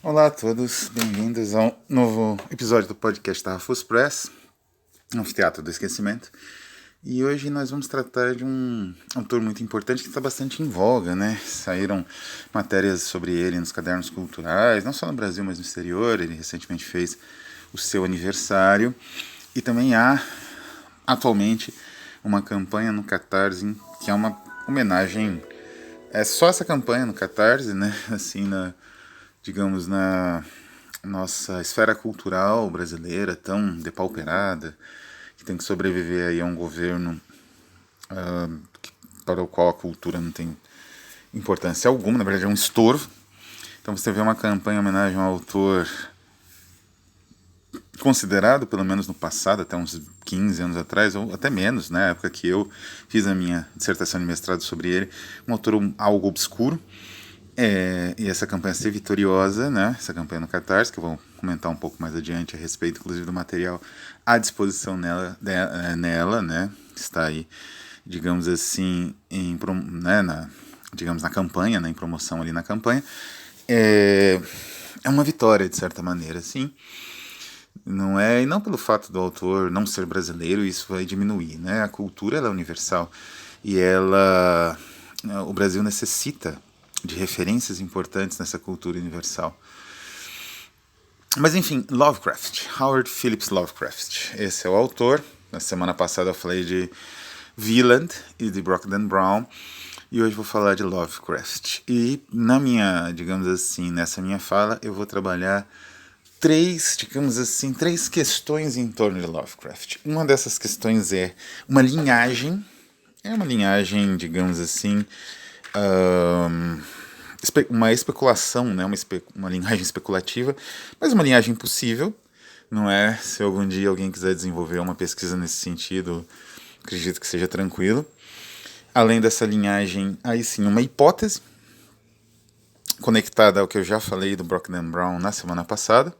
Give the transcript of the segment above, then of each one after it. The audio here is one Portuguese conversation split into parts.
Olá a todos, bem-vindos ao novo episódio do podcast da Rafus Press, Anfiteatro do Esquecimento. E hoje nós vamos tratar de um autor muito importante que está bastante em voga, né? Saíram matérias sobre ele nos cadernos culturais, não só no Brasil, mas no exterior. Ele recentemente fez o seu aniversário. E também há, atualmente, uma campanha no Catarse, que é uma homenagem. É só essa campanha no Catarse, né? Assim, digamos, na nossa esfera cultural brasileira tão depauperada, que tem que sobreviver aí a um governo para o qual a cultura não tem importância alguma, na verdade é um estorvo. Então você vê uma campanha em homenagem a um autor considerado, pelo menos no passado, até uns 15 anos atrás, ou até menos, na época que eu fiz a minha dissertação de mestrado sobre ele, um autor algo obscuro. E essa campanha ser vitoriosa, né? Essa campanha no Catarse, que eu vou comentar um pouco mais adiante a respeito, inclusive, do material à disposição nela, né? Está aí, digamos assim, digamos, na campanha, né? Em promoção ali na campanha. É uma vitória, de certa maneira, sim. Não é, e não pelo fato do autor não ser brasileiro, isso vai diminuir, né? A cultura, ela é universal e o Brasil necessita de referências importantes nessa cultura universal. Mas enfim, Lovecraft, Howard Phillips Lovecraft, esse é o autor. Na semana passada eu falei de Wieland e de Brockden Brown, e hoje vou falar de Lovecraft. E digamos assim, nessa minha fala, eu vou trabalhar três questões em torno de Lovecraft. Uma dessas questões é uma linhagem, digamos assim, uma especulação, né? Uma linhagem especulativa, mas uma linhagem possível, não é? Se algum dia alguém quiser desenvolver uma pesquisa nesse sentido, acredito que seja tranquilo. Além dessa linhagem, aí sim, uma hipótese, conectada ao que eu já falei do Brockden Brown na semana passada.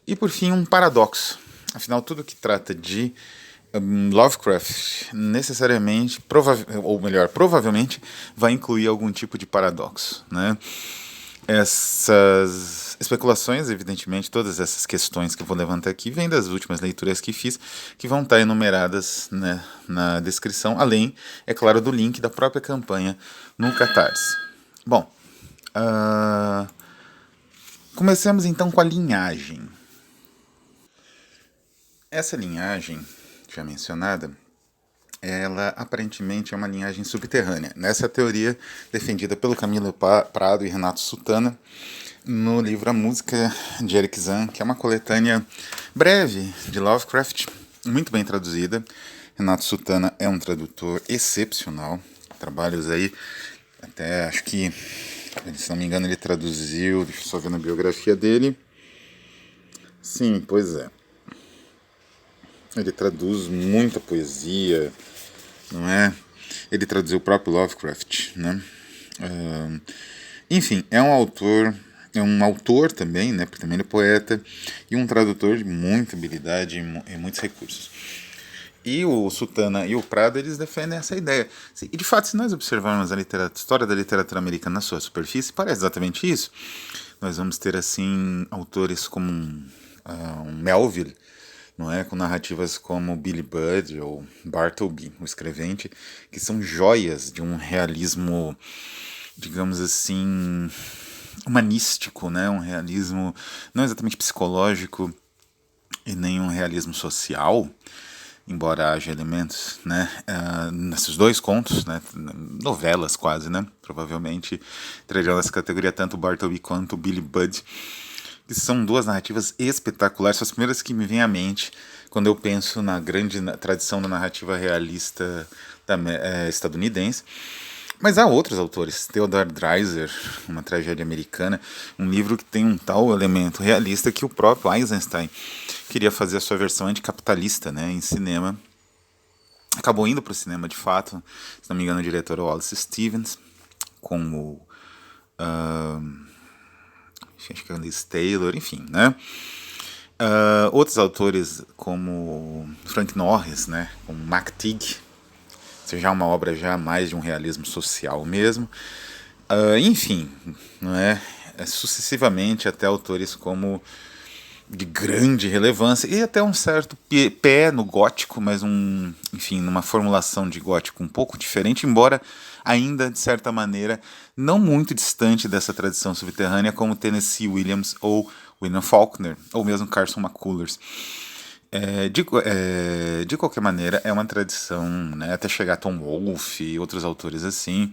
E por fim, um paradoxo. Afinal, tudo que trata de Lovecraft necessariamente, provavelmente, vai incluir algum tipo de paradoxo, né? Essas especulações, evidentemente, todas essas questões que eu vou levantar aqui, vêm das últimas leituras que fiz, que vão estar enumeradas, né, na descrição, além, é claro, do link da própria campanha no Catarse. Bom, comecemos então com a linhagem. Essa linhagem, já mencionada, ela aparentemente é uma linhagem subterrânea. Nessa teoria defendida pelo Camilo Prado e Renato Sutana, no livro A Música de Eric Zahn, que é uma coletânea breve de Lovecraft, muito bem traduzida. Renato Sutana é um tradutor excepcional, trabalhos aí, até acho que, se não me engano, ele traduziu, deixa eu só ver na biografia dele. Sim, pois é. Ele traduz muita poesia, não é? Ele traduziu o próprio Lovecraft, né? Enfim, é um autor também, né? Porque também ele é poeta e um tradutor de muita habilidade e muitos recursos. E o Sutana e o Prado, eles defendem essa ideia. E de fato, se nós observarmos a história da literatura americana na sua superfície, parece exatamente isso. Nós vamos ter, assim, autores como um Melville, não é? Com narrativas como Billy Budd ou Bartleby, o escrevente, que são joias de um realismo, digamos assim, humanístico, né? Um realismo não exatamente psicológico e nem um realismo social, embora haja elementos, né, nesses dois contos, né, novelas quase, né, provavelmente trariam nessa categoria tanto Bartleby quanto Billy Budd, que são duas narrativas espetaculares, são as primeiras que me vêm à mente quando eu penso na grande tradição da narrativa realista estadunidense. Mas há outros autores, Theodore Dreiser, Uma Tragédia Americana, um livro que tem um tal elemento realista que o próprio Eisenstein queria fazer a sua versão anticapitalista, né, em cinema. Acabou indo para o cinema de fato, se não me engano o diretor é o Wallace Stevens, com o acho que é o Liz Taylor, enfim, né? Outros autores como Frank Norris, né, como McTeague, já uma obra já mais de um realismo social mesmo. Enfim, não é? sucessivamente até autores como de grande relevância e até um certo pé no gótico, mas enfim, numa formulação de gótico um pouco diferente, embora ainda de certa maneira não muito distante dessa tradição subterrânea, como Tennessee Williams ou William Faulkner ou mesmo Carson McCullers. De qualquer maneira, é uma tradição, né, até chegar a Tom Wolfe e outros autores assim.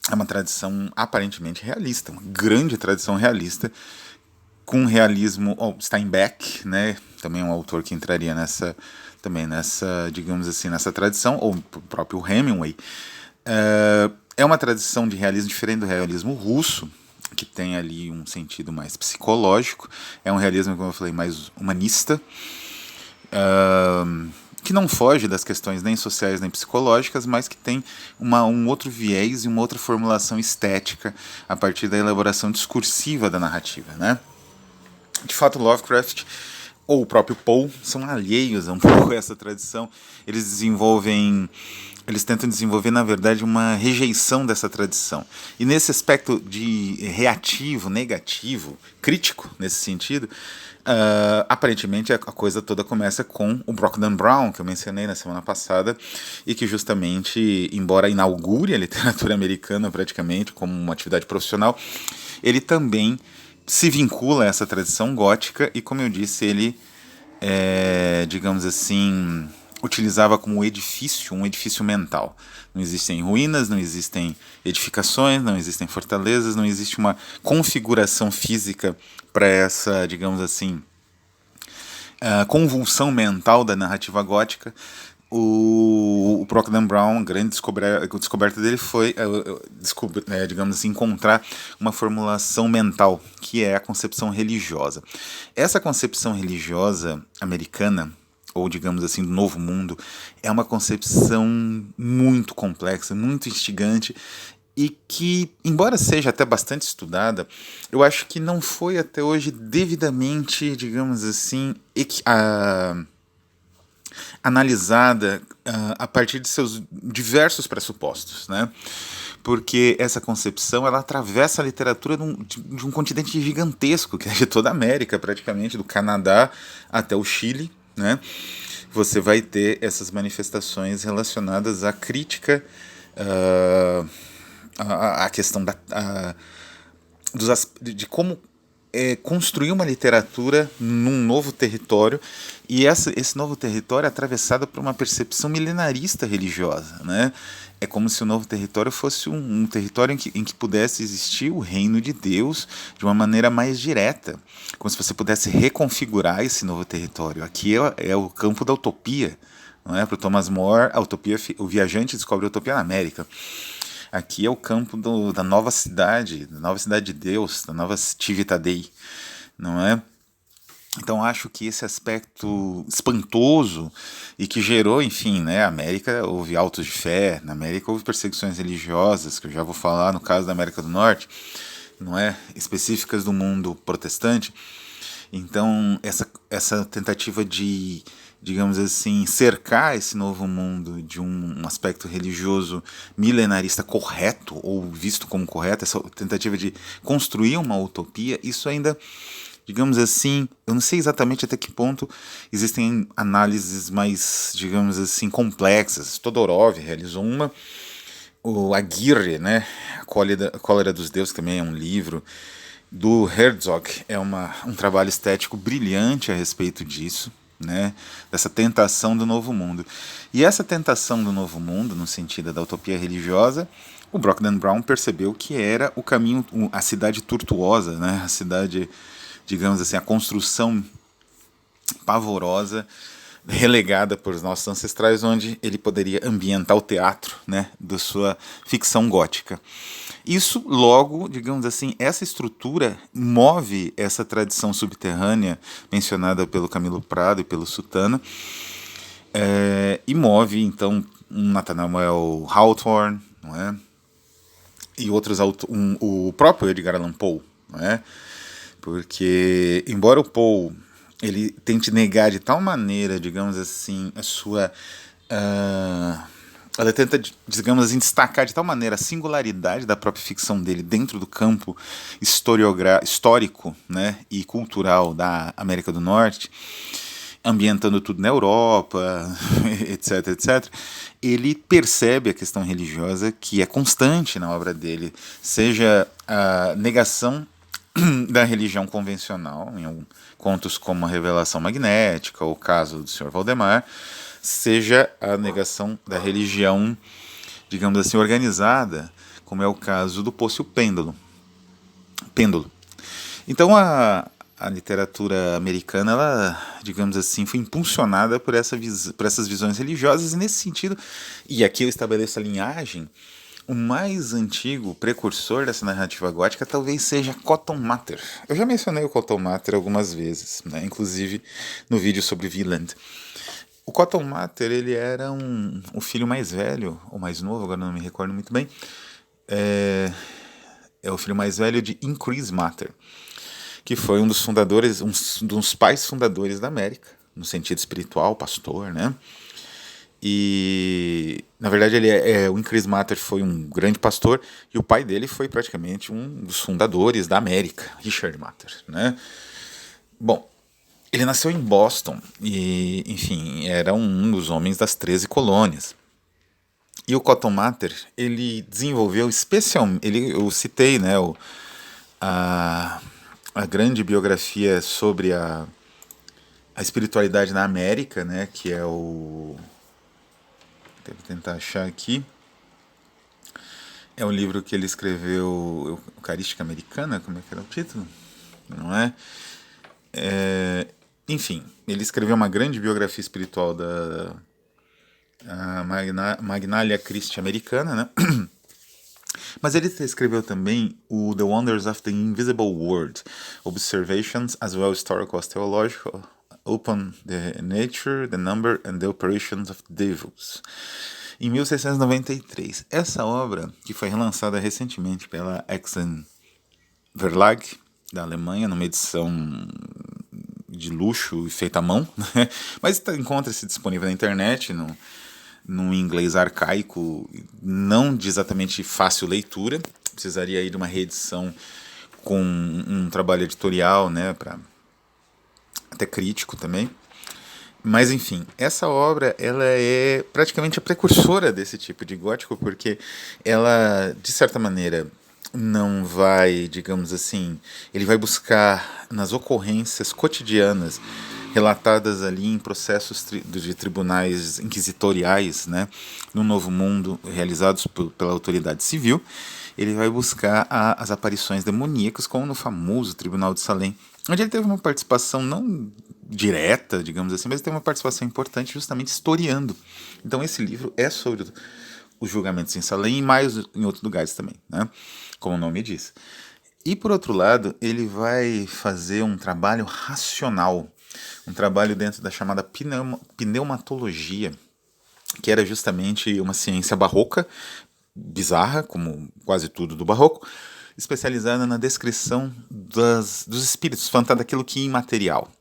É uma tradição aparentemente realista, uma grande tradição realista, com realismo. Steinbeck, né, também é um autor que entraria também nessa, digamos assim, nessa tradição, ou o próprio Hemingway. É uma tradição de realismo diferente do realismo russo, que tem ali um sentido mais psicológico. É um realismo, como eu falei, mais humanista, que não foge das questões nem sociais nem psicológicas, mas que tem um outro viés e uma outra formulação estética a partir da elaboração discursiva da narrativa, né? De fato, Lovecraft ou o próprio Poe são alheios a um pouco a essa tradição. Eles tentam desenvolver, na verdade, uma rejeição dessa tradição. E nesse aspecto de reativo, negativo, crítico, nesse sentido, aparentemente a coisa toda começa com o Brockden Brown, que eu mencionei na semana passada, e que justamente, embora inaugure a literatura americana praticamente como uma atividade profissional, ele também se vincula a essa tradição gótica e, como eu disse, ele, digamos assim, utilizava como um edifício mental. Não existem ruínas, não existem edificações, não existem fortalezas, não existe uma configuração física para essa, digamos assim, convulsão mental da narrativa gótica. O Brockden Brown, a grande descoberta dele foi, digamos assim, encontrar uma formulação mental, que é a concepção religiosa. Essa concepção religiosa americana, ou digamos assim, do Novo Mundo, é uma concepção muito complexa, muito instigante, e que, embora seja até bastante estudada, eu acho que não foi até hoje devidamente, digamos assim, analisada a partir de seus diversos pressupostos, né? Porque essa concepção ela atravessa a literatura de um continente gigantesco, que é de toda a América, praticamente, do Canadá até o Chile, né? Você vai ter essas manifestações relacionadas à crítica, à questão de como construir uma literatura num novo território, e esse novo território é atravessado por uma percepção milenarista religiosa, né? É como se o novo território fosse um território em que pudesse existir o reino de Deus de uma maneira mais direta, como se você pudesse reconfigurar esse novo território. Aqui é o campo da utopia, não é? Para o Thomas More, a utopia, o viajante descobre a utopia na América. Aqui é o campo da nova cidade de Deus, da nova Civita Dei, não é? Então acho que esse aspecto espantoso e que gerou, enfim, né, a América houve autos de fé, na América houve perseguições religiosas, que eu já vou falar no caso da América do Norte, não é, específicas do mundo protestante. Então essa tentativa de, digamos assim, cercar esse novo mundo de um aspecto religioso milenarista correto, ou visto como correto, essa tentativa de construir uma utopia, isso ainda, digamos assim, eu não sei exatamente até que ponto existem análises mais, digamos assim, complexas. Todorov realizou uma, o Aguirre, né, a Cólera dos Deuses, que também é um livro, do Herzog, é um trabalho estético brilhante a respeito disso, né, dessa tentação do novo mundo. E essa tentação do novo mundo, no sentido da utopia religiosa, o Brockden Brown percebeu que era o caminho, a cidade tortuosa, né, a cidade, digamos assim, a construção pavorosa, relegada por nossos ancestrais, onde ele poderia ambientar o teatro, né, da sua ficção gótica. Isso logo, digamos assim, essa estrutura move essa tradição subterrânea mencionada pelo Camilo Prado e pelo Sutana, e move então um Nathaniel Hawthorne, não é? E outros o próprio Edgar Allan Poe, não é? Porque embora o Poe ele tente negar de tal maneira, digamos assim, ela tenta, digamos assim, destacar de tal maneira a singularidade da própria ficção dele dentro do campo histórico, né, e cultural da América do Norte, ambientando tudo na Europa, etc, etc. Ele percebe a questão religiosa que é constante na obra dele, seja a negação da religião convencional, em contos como A Revelação Magnética, ou O Caso do Sr. Valdemar, seja a negação da religião, digamos assim, organizada, como é o caso do Poço e o Pêndulo. Então a literatura americana, ela, digamos assim, foi impulsionada por essas visões religiosas, e nesse sentido, e aqui eu estabeleço a linhagem, o mais antigo precursor dessa narrativa gótica talvez seja Cotton Mather. Eu já mencionei o Cotton Mather algumas vezes, né? Inclusive no vídeo sobre Wieland. O Cotton Mather, ele era o filho mais velho, ou mais novo, agora não me recordo muito bem, é o filho mais velho de Increase Mather, que foi um dos fundadores, um dos pais fundadores da América, no sentido espiritual, pastor, né? E, na verdade, o Increase Mather foi um grande pastor, e o pai dele foi praticamente um dos fundadores da América, Richard Mather, né? Bom, ele nasceu em Boston e, enfim, era um dos homens das 13 colônias. E o Cotton Mather, ele desenvolveu especialmente, eu citei, né, a grande biografia sobre a espiritualidade na América, né, que é Devo tentar achar aqui. É um livro que ele escreveu, Eucarística Americana, como é que era o título? Não é? Enfim, ele escreveu uma grande biografia espiritual da Magnalia Christi Americana, né? Mas ele escreveu também o The Wonders of the Invisible World, Observations as well historical as theological upon the nature, the number and the operations of devils, em 1693. Essa obra, que foi relançada recentemente pela Exen Verlag, da Alemanha, numa edição de luxo e feita à mão, né? Mas encontra-se disponível na internet, num inglês arcaico, não de exatamente fácil leitura. Precisaria ir de uma reedição com um trabalho editorial, né, até crítico também. Mas enfim, essa obra, ela é praticamente a precursora desse tipo de gótico, porque ela, de certa maneira, não vai, digamos assim, ele vai buscar nas ocorrências cotidianas relatadas ali em processos de tribunais inquisitoriais, né, no Novo Mundo, realizados pela autoridade civil. Ele vai buscar as aparições demoníacas, como no famoso Tribunal de Salem, onde ele teve uma participação não direta, digamos assim, mas teve uma participação importante justamente historiando. Então esse livro é sobre os julgamentos em Salem e mais em outros lugares também, né, como o nome diz. E por outro lado, ele vai fazer um trabalho racional, um trabalho dentro da chamada pneumatologia, que era justamente uma ciência barroca, bizarra, como quase tudo do barroco, especializada na descrição dos espíritos, daquilo que é imaterial.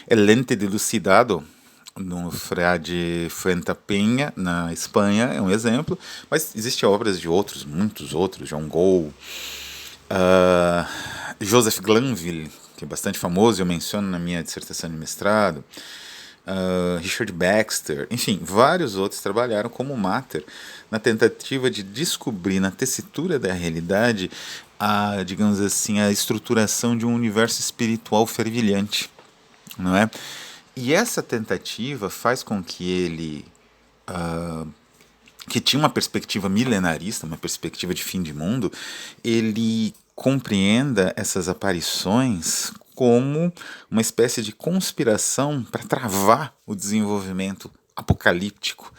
El Lente Dilucidado, no Frade Fuentepeña, na Espanha, é um exemplo, mas existem obras de outros, muitos outros, John Gall, Joseph Glanville, que é bastante famoso, eu menciono na minha dissertação de mestrado, Richard Baxter, enfim, vários outros trabalharam como Mather na tentativa de descobrir na tessitura da realidade digamos assim, a estruturação de um universo espiritual fervilhante, não é? E essa tentativa faz com que ele, que tinha uma perspectiva milenarista, uma perspectiva de fim de mundo, ele compreenda essas aparições como uma espécie de conspiração para travar o desenvolvimento apocalíptico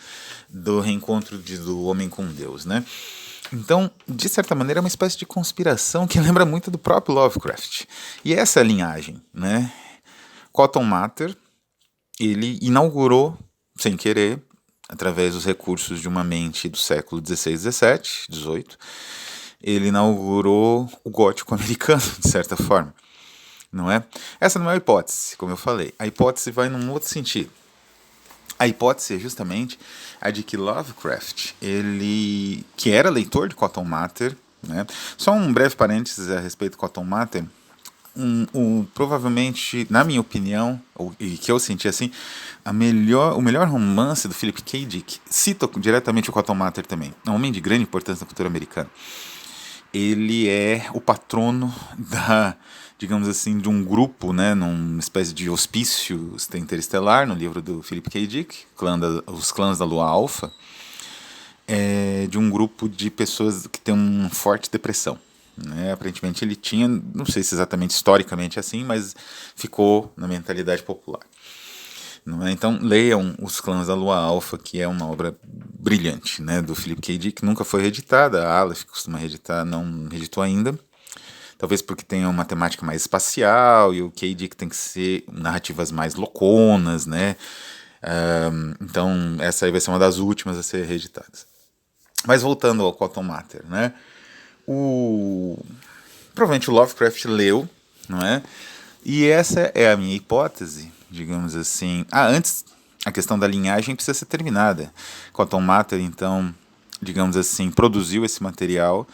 do reencontro do homem com Deus, né? Então, de certa maneira, é uma espécie de conspiração que lembra muito do próprio Lovecraft. E essa é a linhagem, né? Cotton Mather, ele inaugurou, sem querer, através dos recursos de uma mente do século XVI, XVII, XVIII, ele inaugurou o gótico americano, de certa forma, não é? Essa não é a hipótese, como eu falei. A hipótese vai num outro sentido. A hipótese é justamente a de que Lovecraft, ele que era leitor de Cotton Mather, né? Só um breve parênteses a respeito do Cotton Mather. Provavelmente, na minha opinião, e que eu senti assim, o melhor romance do Philip K. Dick, cita diretamente o Cotton Mather também, é um homem de grande importância na cultura americana. Ele é o patrono digamos assim, de um grupo, né, numa espécie de hospício interestelar, no livro do Philip K. Dick, Os Clãs da Lua Alfa, de um grupo de pessoas que tem uma forte depressão. Né? Aparentemente ele tinha, não sei se exatamente historicamente assim, mas ficou na mentalidade popular. Não é? Então leiam Os Clãs da Lua Alfa, que é uma obra brilhante, né, do Philip K. Dick, nunca foi reeditada, a Aleph costuma reeditar, não reeditou ainda, talvez porque tenha uma temática mais espacial, e o K. Dick tem que ser narrativas mais louconas, né, então essa aí vai ser uma das últimas a ser reeditadas. Mas voltando ao Cotton Mather, né, provavelmente o Lovecraft leu, não é? E essa é a minha hipótese, digamos assim. Antes, a questão da linhagem precisa ser terminada. Cotton Mather, então, digamos assim, produziu esse material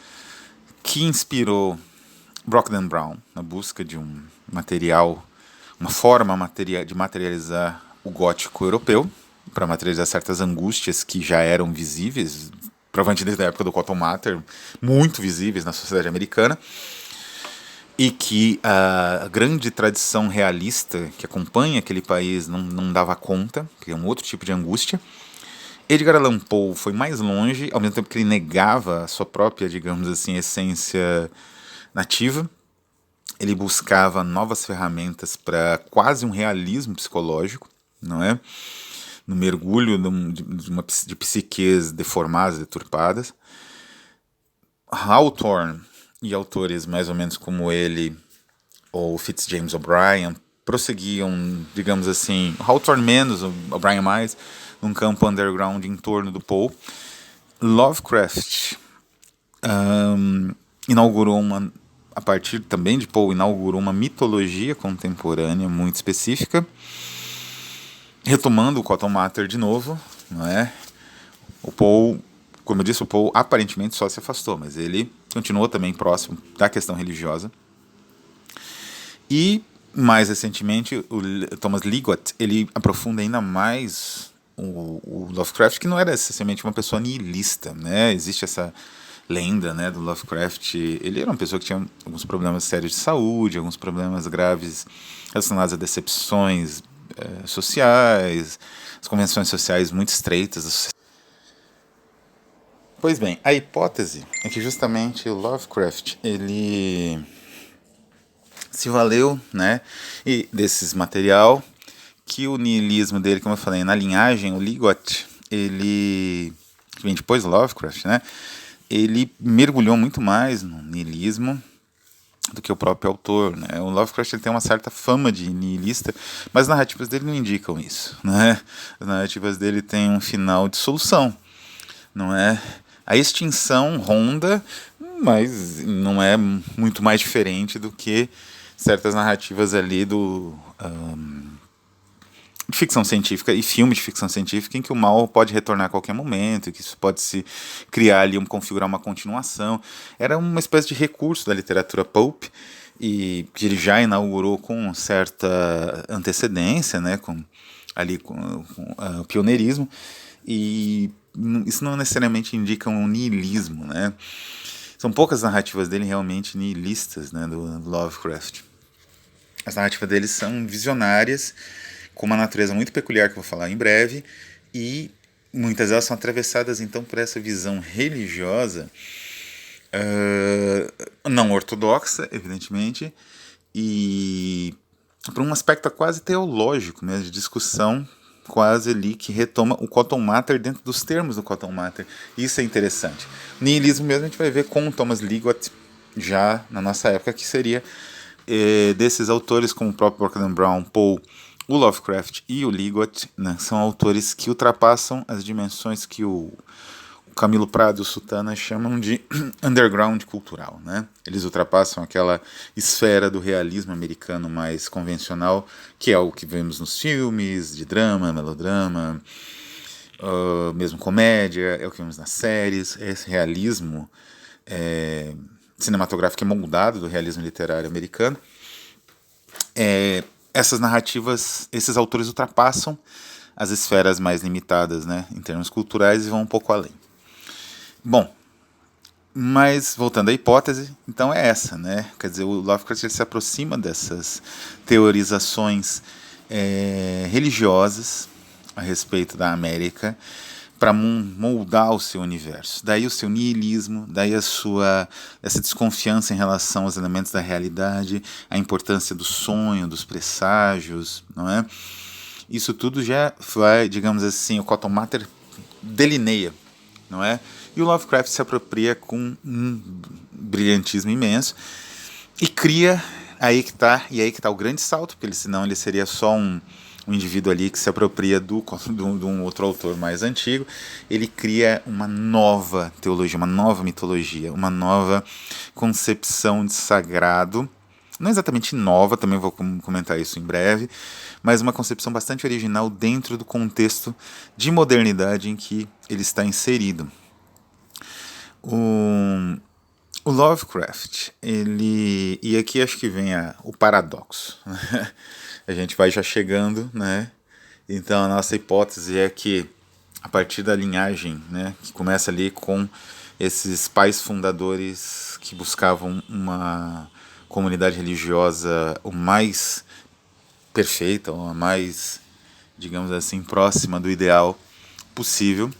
que inspirou Brockden Brown na busca de um material, uma forma de materializar o gótico europeu, para materializar certas angústias que já eram visíveis, provavelmente desde a época do Cotton Mather, muito visíveis na sociedade americana, e que a grande tradição realista que acompanha aquele país não dava conta, que é um outro tipo de angústia. Edgar Allan Poe foi mais longe, ao mesmo tempo que ele negava a sua própria, digamos assim, essência nativa. Ele buscava novas ferramentas para quase um realismo psicológico, não é? No mergulho de psiques deformadas, deturpadas. Hawthorne e autores mais ou menos como ele, ou Fitzjames O'Brien, prosseguiam, digamos assim, Hawthorne menos, O'Brien mais, num campo underground em torno do Poe. Lovecraft inaugurou a partir também de Poe, inaugurou uma mitologia contemporânea muito específica, retomando o Cotton Mather de novo, não é? O Poe, como eu disse, o Poe aparentemente só se afastou, mas ele continuou também próximo da questão religiosa. E, mais recentemente, o Thomas Liggett, ele aprofunda ainda mais o Lovecraft, que não era essencialmente uma pessoa nihilista, né? Existe essa lenda, né, do Lovecraft. Ele era uma pessoa que tinha alguns problemas sérios de saúde, alguns problemas graves relacionados a decepções sociais, as convenções sociais muito estreitas. Pois bem, a hipótese é que justamente o Lovecraft, ele se valeu, né, e desses material, que o niilismo dele, como eu falei, na linhagem, o Liggett, ele, que vem depois do Lovecraft, né, ele mergulhou muito mais no niilismo do que o próprio autor, né? O Lovecraft ele tem uma certa fama de nihilista, mas as narrativas dele não indicam isso, né? As narrativas dele têm um final de solução, não é? A extinção ronda, mas não é muito mais diferente do que certas narrativas ali de ficção científica e filme de ficção científica em que o mal pode retornar a qualquer momento, que isso pode se criar ali, configurar uma continuação. Era uma espécie de recurso da literatura pulp, e que ele já inaugurou com certa antecedência, né, com o pioneirismo, e isso não necessariamente indica um niilismo, né? São poucas narrativas dele realmente nihilistas, né, do Lovecraft. As narrativas dele são visionárias, com uma natureza muito peculiar que eu vou falar em breve, e muitas delas são atravessadas então por essa visão religiosa não ortodoxa, evidentemente, e por um aspecto quase teológico, né, de discussão quase ali que retoma o Cotton Mather dentro dos termos do Cotton Mather. Isso é interessante. O niilismo mesmo a gente vai ver com o Thomas Liggett já na nossa época, que seria desses autores como o próprio Brockden Brown, Poe, o Lovecraft e o Liggett, né, são autores que ultrapassam as dimensões que o Camilo Prado e o Sutana chamam de underground cultural, né? Eles ultrapassam aquela esfera do realismo americano mais convencional, que é o que vemos nos filmes de drama, melodrama, mesmo comédia, é o que vemos nas séries. Esse realismo cinematográfico é moldado do realismo literário americano. Essas narrativas, esses autores ultrapassam as esferas mais limitadas, né, em termos culturais, e vão um pouco além. Bom, mas voltando à hipótese, então é essa, né? Quer dizer, o Lovecraft ele se aproxima dessas teorizações religiosas a respeito da América para moldar o seu universo. Daí o seu niilismo, daí essa desconfiança em relação aos elementos da realidade, a importância do sonho, dos presságios, não é? Isso tudo já vai, digamos assim, o Cotton Mather delineia, não é? E o Lovecraft se apropria com um brilhantismo imenso e cria, aí que tá o grande salto, porque senão ele seria só um indivíduo ali que se apropria de um outro autor mais antigo. Ele cria uma nova teologia, uma nova mitologia, uma nova concepção de sagrado, não exatamente nova, também vou comentar isso em breve, mas uma concepção bastante original dentro do contexto de modernidade em que ele está inserido. O Lovecraft, e aqui acho que vem o paradoxo, né? A gente vai já chegando, né? Então a nossa hipótese é que a partir da linhagem, né, que começa ali com esses pais fundadores que buscavam uma comunidade religiosa o mais perfeita, ou a mais, digamos assim, próxima do ideal possível,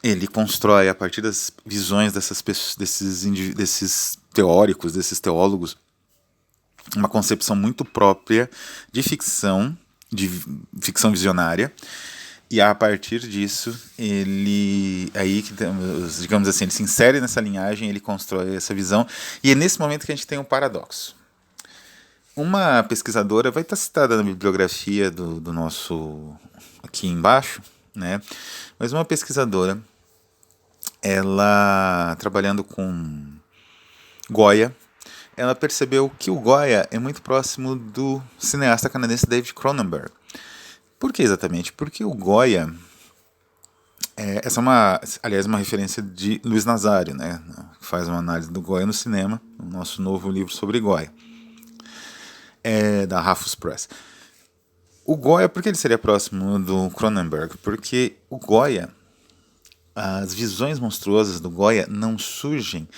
ele constrói, a partir das visões desses teóricos, desses teólogos, uma concepção muito própria de ficção visionária, e a partir disso digamos assim, ele se insere nessa linhagem, ele constrói essa visão, e é nesse momento que a gente tem um paradoxo. Uma pesquisadora vai estar citada na bibliografia do nosso aqui embaixo, né? Mas uma pesquisadora, ela trabalhando com Goya, ela percebeu que o Goya é muito próximo do cineasta canadense David Cronenberg. Por que exatamente? Porque o Goya, essa é uma referência de Luiz Nazário, né, que faz uma análise do Goya no cinema, no nosso novo livro sobre Goya, da Rafus Press. O Goya, por que ele seria próximo do Cronenberg? Porque o Goya, as visões monstruosas do Goya não surgem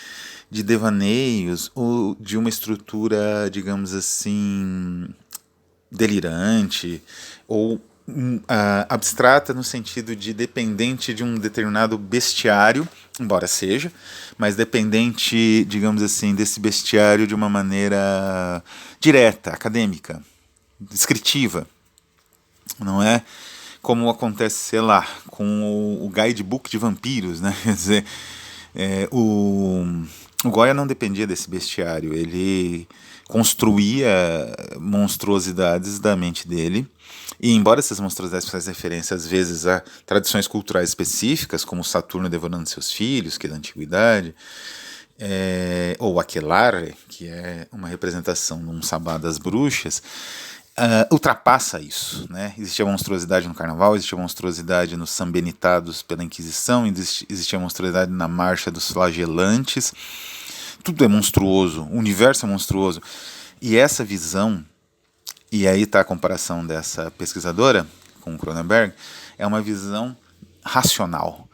de devaneios ou de uma estrutura, digamos assim, delirante ou abstrata no sentido de dependente de um determinado bestiário, embora seja, mas dependente, digamos assim, desse bestiário de uma maneira direta, acadêmica, descritiva. Não é como acontece, sei lá, com o guidebook de vampiros, né? Quer dizer, o Goya não dependia desse bestiário, ele construía monstruosidades da mente dele, e embora essas monstruosidades fazem referência às vezes a tradições culturais específicas, como Saturno devorando seus filhos, que é da antiguidade, ou Aquelarre, que é uma representação de um sabá das bruxas, ultrapassa isso, né? Existia monstruosidade no carnaval, existia monstruosidade nos sambenitados pela Inquisição, existia monstruosidade na marcha dos flagelantes. Tudo é monstruoso, o universo é monstruoso. E essa visão, e aí está a comparação dessa pesquisadora com Cronenberg, é uma visão racional.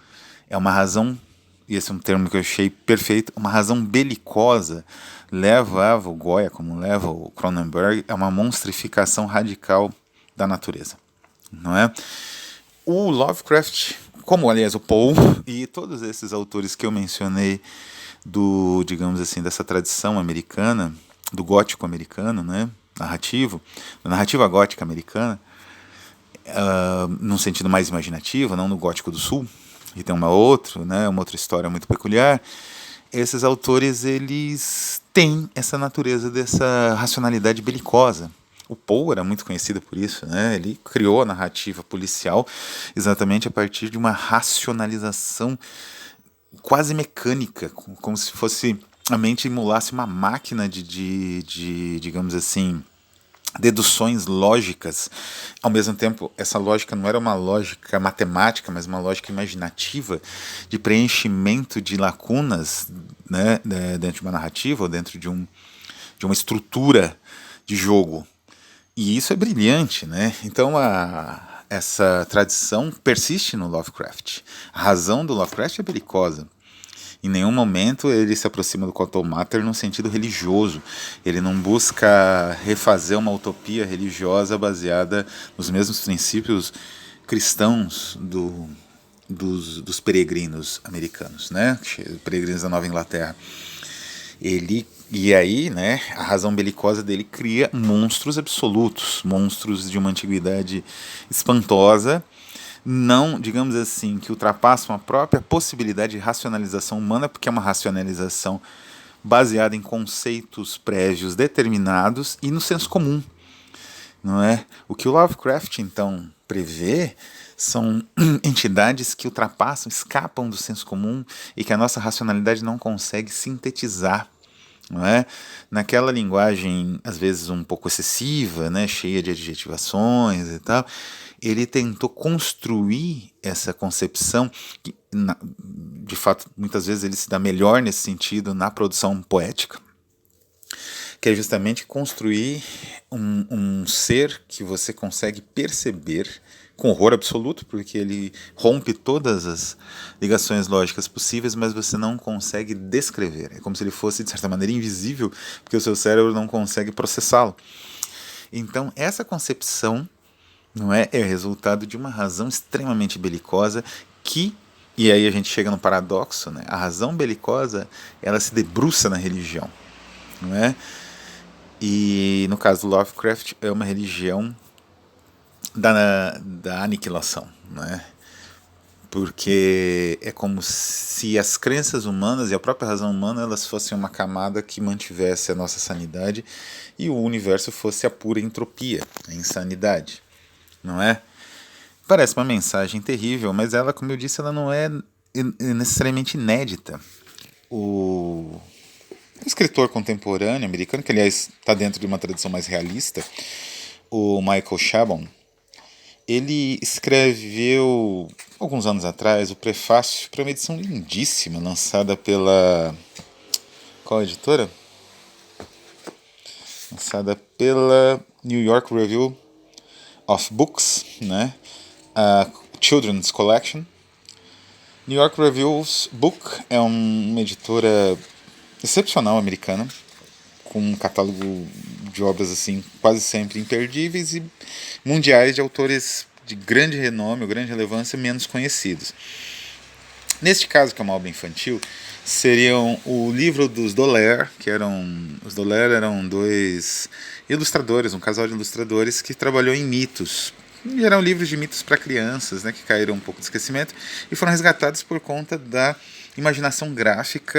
É uma razão, e esse é um termo que eu achei perfeito, uma razão belicosa leva o Goya, como leva o Cronenberg, a uma monstrificação radical da natureza, não é? O Lovecraft, como aliás o Poe e todos esses autores que eu mencionei digamos assim, dessa tradição americana, do gótico americano, né, narrativo, da narrativa gótica americana, num sentido mais imaginativo, não no gótico do sul, que tem uma outra história muito peculiar. Esses autores, eles têm essa natureza dessa racionalidade belicosa, O Poe era muito conhecido por isso, né? Ele criou a narrativa policial exatamente a partir de uma racionalização quase mecânica, como se fosse a mente emulasse uma máquina digamos assim, deduções lógicas. Ao mesmo tempo, essa lógica não era uma lógica matemática, mas uma lógica imaginativa de preenchimento de lacunas, né, dentro de uma narrativa ou dentro de uma estrutura de jogo. E isso é brilhante, né? Então essa tradição persiste no Lovecraft. A razão do Lovecraft é belicosa. Em nenhum momento ele se aproxima do Quantum Matter no sentido religioso. Ele não busca refazer uma utopia religiosa baseada nos mesmos princípios cristãos dos peregrinos americanos, né? Peregrinos da Nova Inglaterra. E aí, né, a razão belicosa dele cria monstros absolutos, monstros de uma antiguidade espantosa, não, digamos assim, que ultrapassam a própria possibilidade de racionalização humana, porque é uma racionalização baseada em conceitos prévios determinados e no senso comum, não é? O que o Lovecraft então prevê são entidades que ultrapassam, escapam do senso comum e que a nossa racionalidade não consegue sintetizar, não é? Naquela linguagem às vezes um pouco excessiva, né, cheia de adjetivações e tal, ele tentou construir essa concepção que, de fato, muitas vezes ele se dá melhor nesse sentido na produção poética, que é justamente construir um ser que você consegue perceber com horror absoluto, porque ele rompe todas as ligações lógicas possíveis, mas você não consegue descrever. É como se ele fosse, de certa maneira, invisível, porque o seu cérebro não consegue processá-lo. Então, essa concepção não é resultado de uma razão extremamente belicosa que, e aí a gente chega no paradoxo, né? A razão belicosa, ela se debruça na religião, não é? E no caso do Lovecraft é uma religião da aniquilação, né? Porque é como se as crenças humanas e a própria razão humana elas fossem uma camada que mantivesse a nossa sanidade e o universo fosse a pura entropia, a insanidade, não é? Parece uma mensagem terrível, mas ela, como eu disse, ela não é necessariamente inédita. O escritor contemporâneo americano, que aliás está dentro de uma tradição mais realista, o Michael Chabon, ele escreveu alguns anos atrás o prefácio para uma edição lindíssima lançada pela... qual editora? Lançada pela New York Review of Books, né? A Children's Collection. New York Reviews Book é uma editora excepcional americana, com um catálogo de obras assim quase sempre imperdíveis e mundiais de autores de grande renome ou grande relevância menos conhecidos. Neste caso, que é uma obra infantil, seriam o livro dos Daulaire, que os Daulaire eram dois ilustradores, um casal de ilustradores que trabalhou em mitos. E eram livros de mitos para crianças, né, que caíram um pouco de esquecimento e foram resgatados por conta da imaginação gráfica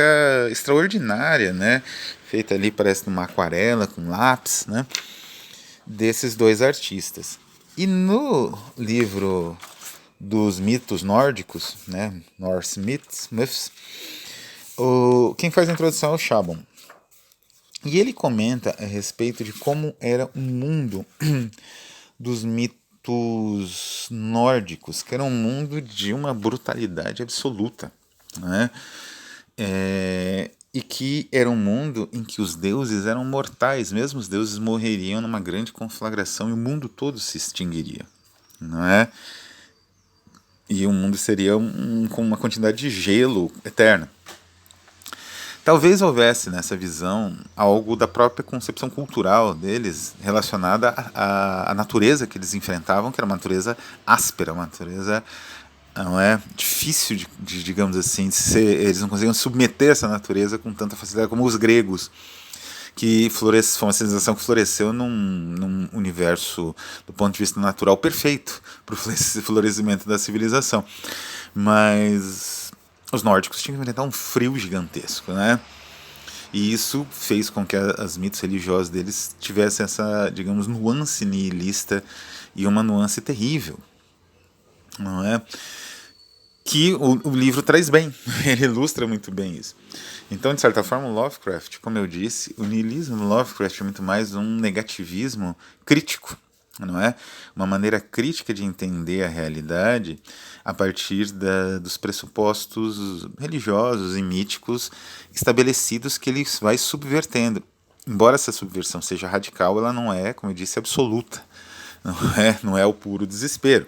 extraordinária, né, feita ali parece numa aquarela com lápis, né, desses dois artistas. E no livro dos mitos nórdicos, né, Norse Myths, quem faz a introdução é o Chabon. E ele comenta a respeito de como era o mundo dos mitos nórdicos, que era um mundo de uma brutalidade absoluta, né? E que era um mundo em que os deuses eram mortais, mesmo os deuses morreriam numa grande conflagração e o mundo todo se extinguiria, não é? E o mundo seria com uma quantidade de gelo eterna. Talvez houvesse nessa visão algo da própria concepção cultural deles relacionada à natureza que eles enfrentavam, que era uma natureza áspera, uma natureza não é difícil digamos assim, eles não conseguiam submeter essa natureza com tanta facilidade como os gregos, que foi uma civilização que floresceu num universo, do ponto de vista natural, perfeito para o florescimento da civilização. Mas os nórdicos tinham que enfrentar um frio gigantesco, né? E isso fez com que as mitos religiosos deles tivessem essa, digamos, nuance nihilista e uma nuance terrível, não é? Que o livro traz bem, ele ilustra muito bem isso. Então, de certa forma, o Lovecraft, como eu disse, o niilismo do Lovecraft é muito mais um negativismo crítico, não é? Uma maneira crítica de entender a realidade a partir dos pressupostos religiosos e míticos estabelecidos que ele vai subvertendo. Embora essa subversão seja radical, ela não é, como eu disse, absoluta. Não é o puro desespero.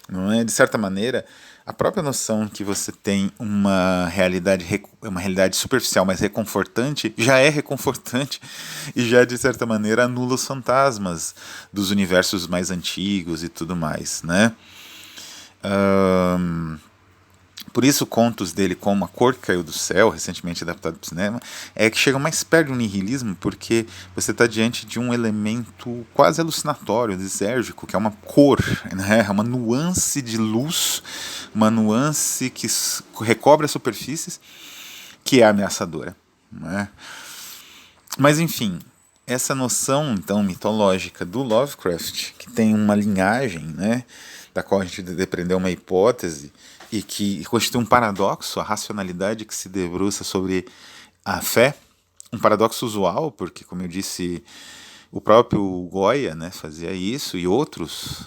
Não é? De certa maneira, a própria noção que você tem uma realidade superficial, mas reconfortante, já é reconfortante e já, de certa maneira, anula os fantasmas dos universos mais antigos e tudo mais, né? Por isso, contos dele, como A Cor que Caiu do Céu, recentemente adaptado para o cinema, é que chegam mais perto do nihilismo, porque você está diante de um elemento quase alucinatório, lisérgico, que é uma cor, né? É uma nuance de luz, uma nuance que recobre as superfícies, que é ameaçadora, né? Mas, enfim, essa noção, então, mitológica do Lovecraft, que tem uma linhagem, né, da qual a gente depreendeu uma hipótese, e que constitui um paradoxo, a racionalidade que se debruça sobre a fé, um paradoxo usual, porque, como eu disse, o próprio Goya, né, fazia isso, e outros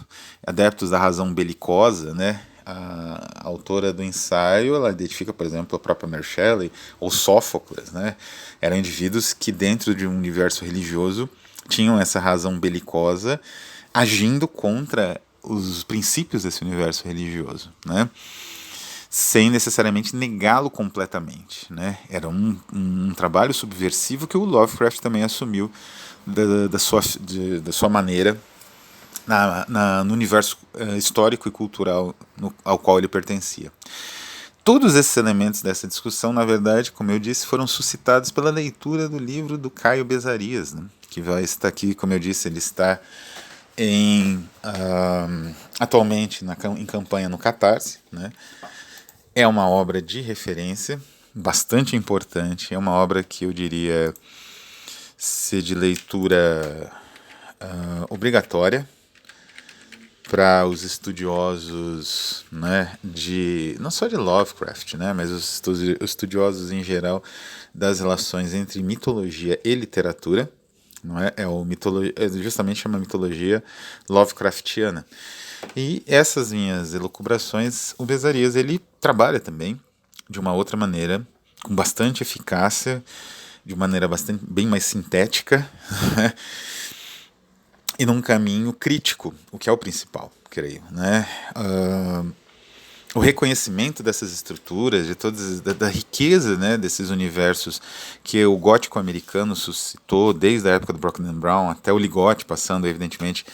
adeptos da razão belicosa, né, a autora do ensaio, ela identifica, por exemplo, a própria Mary Shelley ou Sófocles, né, eram indivíduos que dentro de um universo religioso tinham essa razão belicosa agindo contra os princípios desse universo religioso, né, sem necessariamente negá-lo completamente, né? Era um trabalho subversivo que o Lovecraft também assumiu da sua maneira no universo histórico e cultural ao qual ele pertencia. Todos esses elementos dessa discussão, na verdade, como eu disse, foram suscitados pela leitura do livro do Caio Bezarias, né? Que vai estar aqui, como eu disse, ele está atualmente em campanha no Catarse, né? É uma obra de referência, bastante importante, é uma obra que eu diria ser de leitura obrigatória para os estudiosos, né, não só de Lovecraft, né, mas os estudiosos em geral das relações entre mitologia e literatura, não é? Justamente uma mitologia Lovecraftiana. E essas minhas elucubrações, o Bezarias ele trabalha também de uma outra maneira, com bastante eficácia, de maneira bem mais sintética, né? E num caminho crítico, o que é o principal, creio, né? O reconhecimento dessas estruturas, da riqueza, né, desses universos que o gótico americano suscitou desde a época do Brockden Brown até o Ligotti, passando evidentemente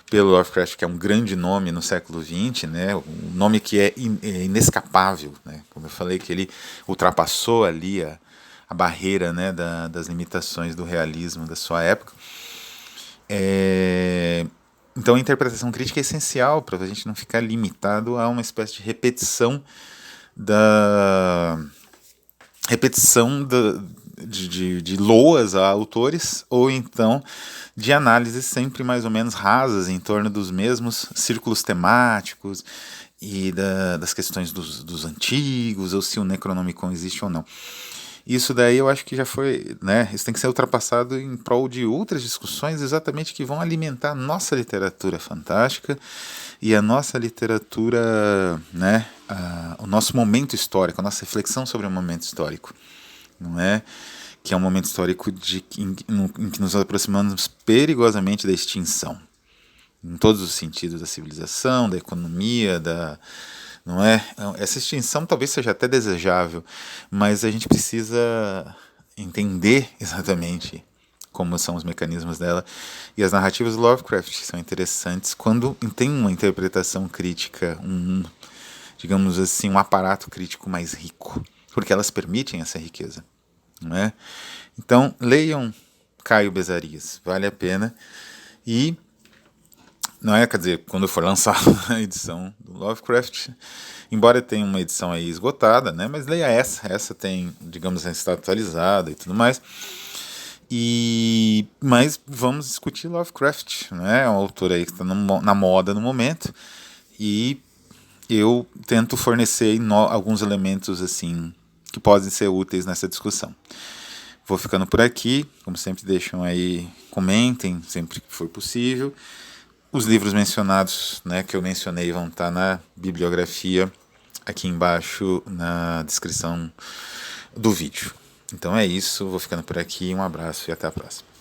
pelo Lovecraft, que é um grande nome no século XX, né, um nome que é inescapável, né, como eu falei, que ele ultrapassou ali a barreira, né, das limitações do realismo da sua época. Então a interpretação crítica é essencial para a gente não ficar limitado a uma espécie de repetição de loas a autores, ou então de análises sempre mais ou menos rasas em torno dos mesmos círculos temáticos e das questões dos antigos, ou se o Necronomicon existe ou não. Isso daí eu acho que já foi, né, isso tem que ser ultrapassado em prol de outras discussões exatamente que vão alimentar a nossa literatura fantástica e a nossa literatura, né, o nosso momento histórico, a nossa reflexão sobre o momento histórico, não é? Que é um momento histórico em que nos aproximamos perigosamente da extinção, em todos os sentidos da civilização, da economia, não é? Essa extinção talvez seja até desejável, mas a gente precisa entender exatamente como são os mecanismos dela. E as narrativas do Lovecraft são interessantes quando tem uma interpretação crítica, digamos assim, um aparato crítico mais rico, porque elas permitem essa riqueza, não é? Então, leiam Caio Bezarias, vale a pena. E não é, quer dizer, quando for lançar a edição do Lovecraft, embora tenha uma edição aí esgotada, né, mas leia essa tem, digamos assim, está atualizada e tudo mais. Mas vamos discutir Lovecraft, né, é um autor aí que está na moda no momento, e eu tento fornecer alguns elementos assim que podem ser úteis nessa discussão. Vou ficando por aqui, como sempre deixam aí, comentem sempre que for possível. Os livros mencionados, né, que eu mencionei, vão estar na bibliografia aqui embaixo na descrição do vídeo. Então é isso, vou ficando por aqui, um abraço e até a próxima.